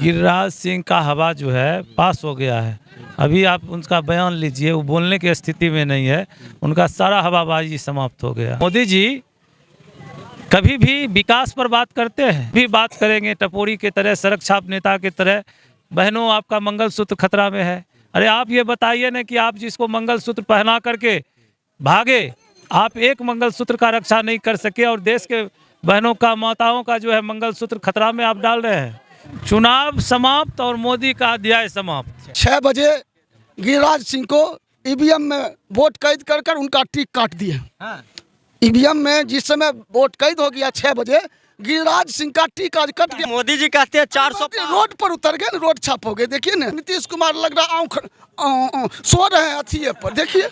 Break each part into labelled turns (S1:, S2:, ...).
S1: गिरिराज सिंह का हवा जो है पास हो गया है। अभी आप उनका बयान लीजिए, वो बोलने की स्थिति में नहीं है, उनका सारा हवाबाजी समाप्त हो गया। मोदी जी कभी भी विकास पर बात करते हैं, भी बात करेंगे टपोरी के तरह, सड़क छाप नेता के तरह, बहनों आपका मंगलसूत्र खतरा में है। अरे आप ये बताइए ना कि आप जिसको मंगलसूत्र पहना करके भागे, आप एक मंगलसूत्र का रक्षा नहीं कर सके और देश के बहनों का, माताओं का जो है मंगलसूत्र खतरा में आप डाल रहे हैं। चुनाव समाप्त और मोदी का अध्याय समाप्त।
S2: 6 बजे गिरिराज सिंह को ईवीएम में वोट कैद कर कर उनका टिक काट दिया। ईवीएम में जिस समय वोट कैद हो गया 6 बजे, गिरिराज सिंह का टिक आज कट गया।
S3: मोदी जी कहते हैं 400
S2: रोड पर उतर गए, रोड छाप हो गए। देखिए ना, नीतीश कुमार लग रहा सो रहे हैं अथिये पर। देखिए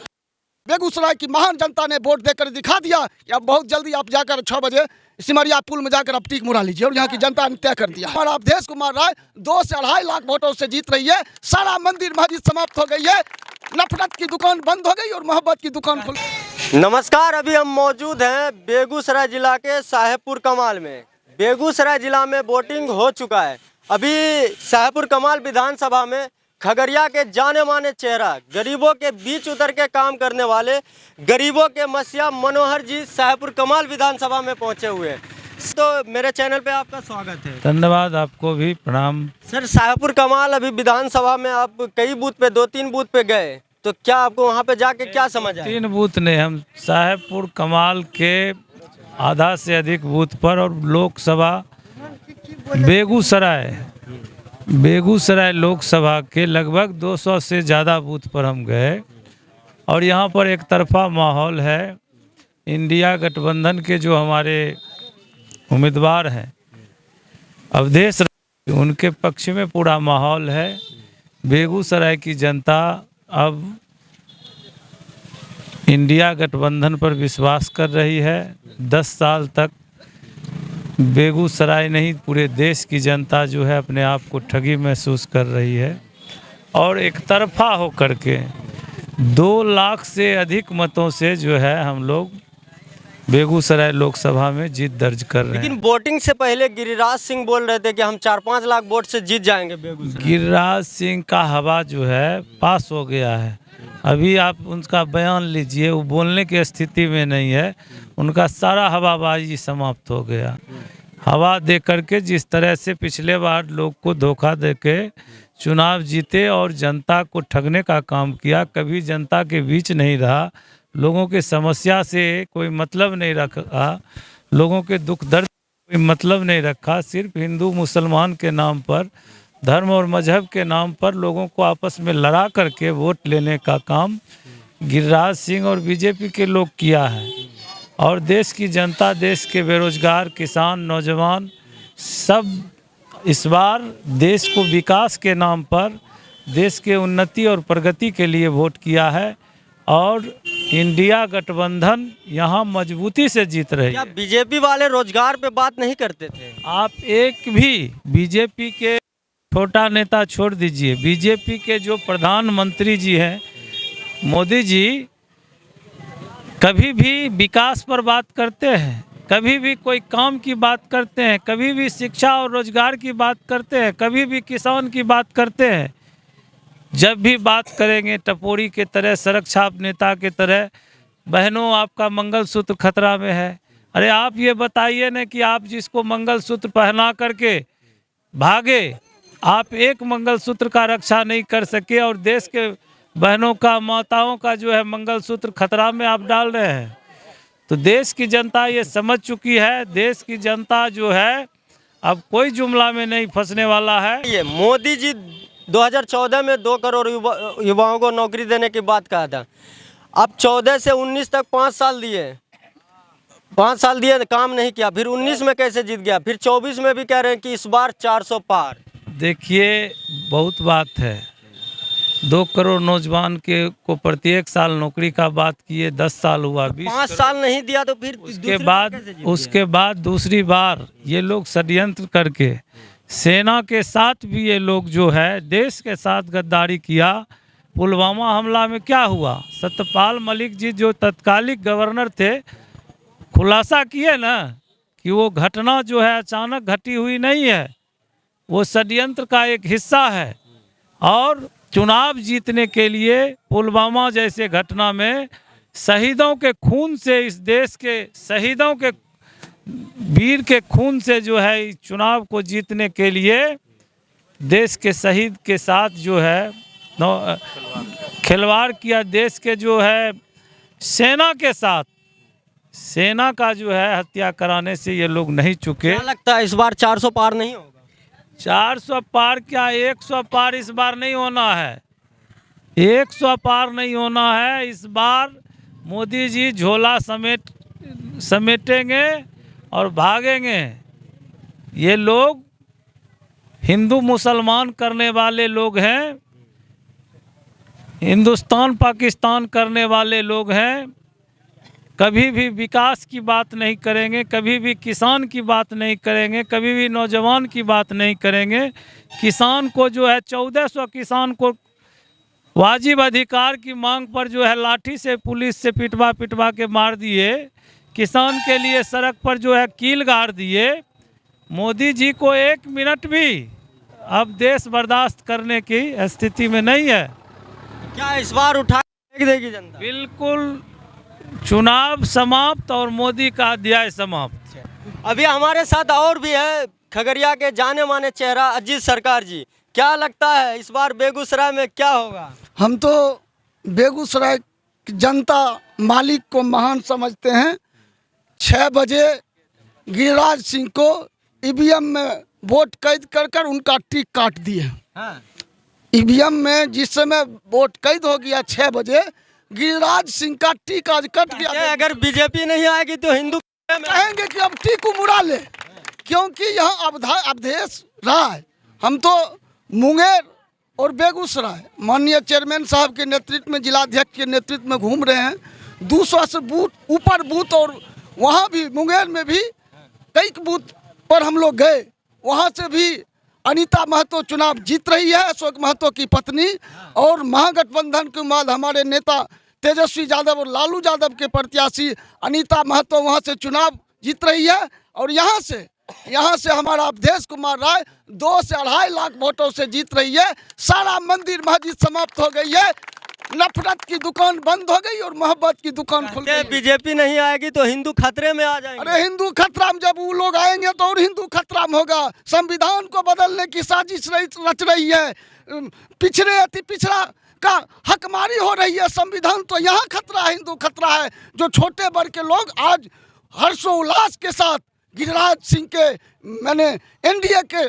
S2: बेगूसराय की महान जनता ने वोट देकर दिखा दिया कि अब बहुत जल्दी आप जाकर 6 बजे सिमरिया पुल में जाकर आप टिक मुड़ा लीजिए, और यहाँ की जनता ने तय कर दिया। और आप अवधेश कुमार राय 2 से 2.5 लाख वोटों से जीत रही है। सारा मंदिर मस्जिद समाप्त हो गई है, नफरत की दुकान बंद हो गई और मोहब्बत की दुकान खुल गई।
S3: नमस्कार, अभी हम मौजूद हैं बेगूसराय जिला के साहेबपुर कमाल में। बेगूसराय जिला में वोटिंग हो चुका है। अभी साहेबपुर कमाल विधानसभा में खगड़िया के जाने माने चेहरा, गरीबों के बीच उतर के काम करने वाले, गरीबों के मसीहा मनोहर जी साहेबपुर कमाल विधानसभा में पहुंचे हुए हैं। तो मेरे चैनल पे आपका स्वागत है।
S1: धन्यवाद, आपको भी प्रणाम।
S3: सर, साहेबपुर कमाल अभी विधानसभा में आप कई बूथ पे 2-3 बूथ पे गए, तो क्या आपको वहाँ पे जाके क्या समझ आया?
S1: 3 बूथ ने, हम साहेबपुर कमाल के आधा से अधिक बूथ पर, और लोकसभा बेगूसराय लोकसभा के लगभग 200 से ज़्यादा बूथ पर हम गए। और यहाँ पर एक तरफा माहौल है। इंडिया गठबंधन के जो हमारे उम्मीदवार हैं अवधेश, उनके पक्ष में पूरा माहौल है। बेगूसराय की जनता अब इंडिया गठबंधन पर विश्वास कर रही है। 10 साल तक बेगूसराय नहीं, पूरे देश की जनता जो है अपने आप को ठगी महसूस कर रही है, और एक तरफा होकर के 2 लाख से अधिक मतों से जो है हम लोग बेगूसराय लोकसभा में जीत दर्ज कर रहे हैं।
S3: लेकिन वोटिंग से पहले गिरिराज सिंह बोल रहे थे कि हम 4-5 लाख वोट से जीत जाएंगे बेगूसराय।
S1: गिरिराज सिंह का हवा जो है पास हो गया है। अभी आप उनका बयान लीजिए, वो बोलने की स्थिति में नहीं है, उनका सारा हवाबाजी समाप्त हो गया। हवा दे करके जिस तरह से पिछले बार लोग को धोखा दे के चुनाव जीते और जनता को ठगने का काम किया, कभी जनता के बीच नहीं रहा, लोगों के समस्या से कोई मतलब नहीं रखा, लोगों के दुख दर्द कोई मतलब नहीं रखा, सिर्फ हिंदू मुसलमान के नाम पर, धर्म और मजहब के नाम पर लोगों को आपस में लड़ा करके वोट लेने का काम गिरिराज सिंह और बीजेपी के लोग किया है। और देश की जनता, देश के बेरोजगार, किसान, नौजवान सब इस बार देश को विकास के नाम पर, देश के उन्नति और प्रगति के लिए वोट किया है। और इंडिया गठबंधन यहाँ मजबूती से जीत रही है।
S3: क्या बीजेपी वाले रोजगार पे बात नहीं करते थे?
S1: आप एक भी बीजेपी के छोटा नेता छोड़ दीजिए, बीजेपी के जो प्रधानमंत्री जी हैं मोदी जी, कभी भी विकास पर बात करते हैं, कभी भी कोई काम की बात करते हैं, कभी भी शिक्षा और रोजगार की बात करते हैं, कभी भी किसान की बात करते हैं। जब भी बात करेंगे टपोरी के तरह, सड़क छाप नेता के तरह, बहनों आपका मंगलसूत्र खतरा में है। अरे आप ये बताइए ना कि आप जिसको मंगलसूत्र पहना करके भागे, आप एक मंगलसूत्र का रक्षा नहीं कर सके और देश के बहनों का, माताओं का जो है मंगलसूत्र खतरा में आप डाल रहे हैं। तो देश की जनता ये समझ चुकी है। देश की जनता जो है अब कोई जुमला में नहीं फंसने वाला है।
S3: ये मोदी जी 2014 में 2 करोड़ युवाओं को नौकरी देने की बात कहा था। अब 14 से 19 तक 5 साल दिए, 5 साल दिए, काम नहीं किया। फिर 19 में कैसे जीत गया? फिर 24 में भी कह रहे हैं कि इस बार 400 पार।
S1: देखिए, बहुत बात है। 2 करोड़ नौजवान को प्रत्येक साल नौकरी का बात किए, 10 साल हुआ,
S3: 5 साल नहीं दिया तो फिर
S1: उसके बाद दूसरी बार ये लोग षड्यंत्र करके सेना के साथ भी ये लोग जो है देश के साथ गद्दारी किया। पुलवामा हमला में क्या हुआ, सत्यपाल मलिक जी जो तत्कालिक गवर्नर थे, खुलासा किए ना कि वो घटना जो है अचानक घटी हुई नहीं है, वो षड्यंत्र का एक हिस्सा है। और चुनाव जीतने के लिए पुलवामा जैसे घटना में शहीदों के खून से, इस देश के शहीदों के वीर के खून से जो है इस चुनाव को जीतने के लिए देश के शहीद के साथ जो है खिलवाड़ किया। देश के जो है सेना के साथ, सेना का जो है हत्या कराने से ये लोग नहीं चुके।
S3: क्या लगता है इस बार 400 पार नहीं होगा?
S1: 400 पार क्या, 100 पार इस बार नहीं होना है। 100 पार नहीं होना है इस बार। मोदी जी झोला समेटेंगे और भागेंगे। ये लोग हिंदू मुसलमान करने वाले लोग हैं, हिंदुस्तान पाकिस्तान करने वाले लोग हैं। कभी भी विकास की बात नहीं करेंगे, कभी भी किसान की बात नहीं करेंगे, कभी भी नौजवान की बात नहीं करेंगे। किसान को जो है 1400 किसान को वाजिब अधिकार की मांग पर जो है लाठी से, पुलिस से पिटवा के मार दिए। किसान के लिए सड़क पर जो है कील गाड़ दिए। मोदी जी को 1 मिनट भी अब देश बर्दाश्त करने की स्थिति में नहीं है।
S3: क्या इस बार उठा फेंक देगी जनता?
S1: बिल्कुल, चुनाव समाप्त और मोदी का अध्याय समाप्त।
S3: अभी हमारे साथ और भी है खगड़िया के जाने माने चेहरा अजीत सरकार जी। क्या लगता है इस बार बेगूसराय में क्या होगा?
S2: हम तो बेगूसराय की जनता मालिक को महान समझते हैं। 6 बजे गिरिराज सिंह को ईवीएम में वोट कैद कर उनका टिक काट दिए।
S3: हाँ।
S2: ईवीएम में जिस समय वोट कैद हो गया 6 बजे, गिरिराज सिंह का टिक आज कट गया।
S3: अगर बीजेपी नहीं आएगी तो हिंदू
S2: कहेंगे कि अब टिक मुड़ा ले, क्योंकि यहाँ अवधेश रहा है। हम तो मुंगेर और बेगूसराय माननीय चेयरमैन साहब के नेतृत्व में, जिलाध्यक्ष के नेतृत्व में घूम रहे हैं। 200 से ऊपर बूथ, और वहाँ भी मुंगेर में भी कई बूथ पर हम लोग गए। वहाँ से भी अनीता महतो चुनाव जीत रही है, अशोक महतो की पत्नी। और महागठबंधन के बाद हमारे नेता तेजस्वी यादव और लालू यादव के प्रत्याशी अनीता महतो वहाँ से चुनाव जीत रही है। और यहाँ से हमारा अवधेश कुमार राय 2 से 2.5 लाख वोटों से जीत रही है। सारा मंदिर मस्जिद समाप्त हो गई है, नफरत की दुकान बंद हो गई और मोहब्बत की दुकान खुल गई।
S3: बीजेपी नहीं आएगी तो हिंदू खतरे में आ जाएंगे।
S2: अरे हिंदू खतरा में, जब वो लोग आएंगे तो और हिंदू खतरा में होगा। संविधान को बदलने की साजिश रच रही है, पिछड़े अति पिछड़ा का हकमारी हो रही है। संविधान तो यहाँ खतरा है, हिंदू खतरा है। जो छोटे वर्ग के लोग आज हर्षोल्लास के साथ गिरिराज सिंह के एनडीए के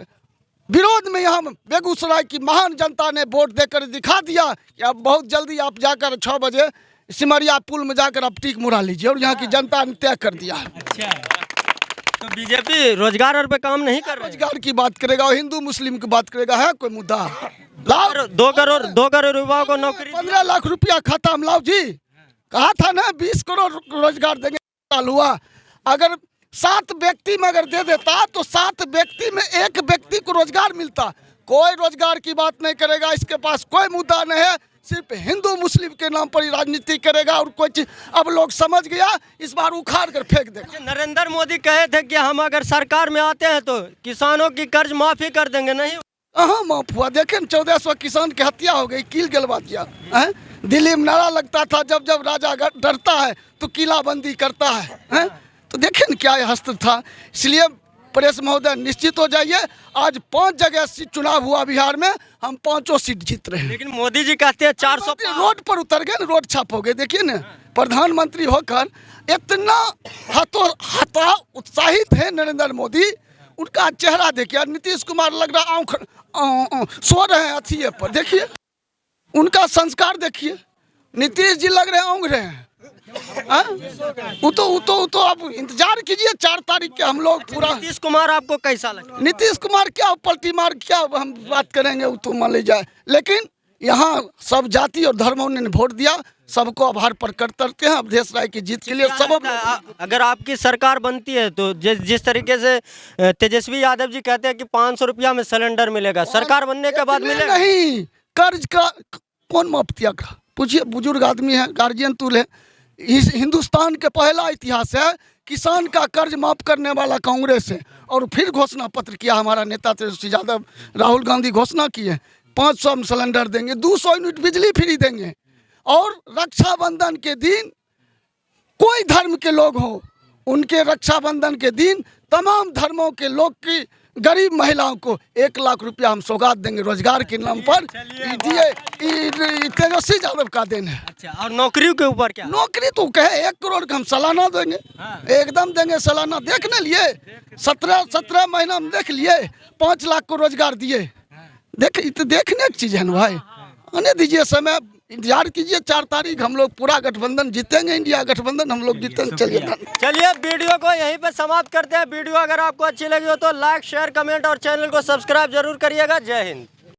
S2: विरोध में यहाँ बेगूसराय की महान जनता ने वोट देकर दिखा दिया कि अब बहुत जल्दी आप जाकर 6 बजे सिमरिया पुल में जाकर आप टीक मुड़ा लीजिए। और यहाँ की जनता ने तय कर दिया।
S3: अच्छा, तो बीजेपी रोजगार और पे काम नहीं कर रही?
S2: रोजगार की बात करेगा और हिंदू मुस्लिम की बात करेगा, है कोई मुद्दा? लाओ
S3: 2 करोड़ युवाओं को नौकरी,
S2: 15 लाख रुपया खाता में लाओ जी। कहा था ना 20 करोड़ रोजगार देंगे, साल हुआ। अगर 7 व्यक्ति में अगर दे देता तो 7 व्यक्ति में 1 व्यक्ति को रोजगार मिलता। कोई रोजगार की बात नहीं करेगा, इसके पास कोई मुद्दा नहीं है। सिर्फ हिंदू मुस्लिम के नाम पर ही राजनीति करेगा और कोई चीज अब लोग समझ गया, इस बार उखाड़ कर फेंक देगा।
S3: नरेंद्र मोदी कहे थे कि हम अगर सरकार में आते हैं तो किसानों की कर्ज माफी कर देंगे, नहीं?
S2: हाँ, माफ हुआ। देखे 1400 किसान की हत्या हो गई, कील गलवा दिया है। दिल्ली में नारा लगता था जब जब राजा डरता है तो किलाबंदी करता है। तो देखें क्या हस्त था। इसलिए प्रेस महोदय निश्चित हो जाइए, आज 5 जगह चुनाव हुआ बिहार में, हम 5 सीट जीत रहे हैं।
S3: लेकिन मोदी जी कहते हैं 400
S2: रोड पर उतर गए, रोड छाप हो गए। देखिए ना, प्रधानमंत्री होकर इतना हता उत्साहित है नरेंद्र मोदी, उनका चेहरा देखिए। नीतीश कुमार लग रहा सो रहे हैं अथिये पर, देखिए उनका संस्कार देखिए। नीतीश जी लग रहे हैं ओंग रहे हैं। वो तो आप इंतजार कीजिए, 4 तारीख के हम लोग पूरा।
S3: नीतीश कुमार आपको कैसा लगा?
S2: नीतीश कुमार क्या पलटी मार, क्या हम बात करेंगे, वो तो मान ली जाए। लेकिन यहाँ सब जाति और धर्मों ने वोट दिया, सबको आभार प्रकट करते हैं अवधेश राय की जीत के लिए। सब
S3: अगर आपकी सरकार बनती है तो जिस तरीके से तेजस्वी यादव जी कहते हैं कि 500 रुपया में सिलेंडर मिलेगा, सरकार बनने के बाद मिलेगा?
S2: नहीं, कर्ज का कौन माफ किया? पूछिए, बुजुर्ग आदमी है, गार्जियन तूल है। इस हिंदुस्तान के पहला इतिहास है किसान का कर्ज माफ करने वाला कांग्रेस है। और फिर घोषणा पत्र किया हमारा नेता तेजस्वी यादव, राहुल गांधी घोषणा किए 500 सिलेंडर देंगे, 200 यूनिट बिजली फ्री देंगे। और रक्षाबंधन के दिन कोई धर्म के लोग हो, उनके रक्षाबंधन के दिन तमाम धर्मों के लोग की गरीब महिलाओं को 1 लाख रुपया हम सौगात देंगे रोजगार के नाम पर। दिए तेजस्वी यादव का दिन है।
S3: अच्छा, और नौकरियों के ऊपर क्या?
S2: नौकरी तो कहे 1 करोड़ का हम सालाना देंगे। एकदम देंगे सालाना। देखने लिए 17 महीना में देख लिए 5 लाख को रोजगार दिए। देखने की चीज है ना भाई। आने दीजिए समय, इंतजार कीजिए। 4 तारीख हम लोग पूरा गठबंधन जीतेंगे, इंडिया गठबंधन हम लोग जीतेंगे।
S3: चलिए वीडियो को यहीं पे समाप्त करते हैं। वीडियो अगर आपको अच्छी लगी हो तो लाइक, शेयर, कमेंट और चैनल को सब्सक्राइब जरूर करिएगा। जय हिंद।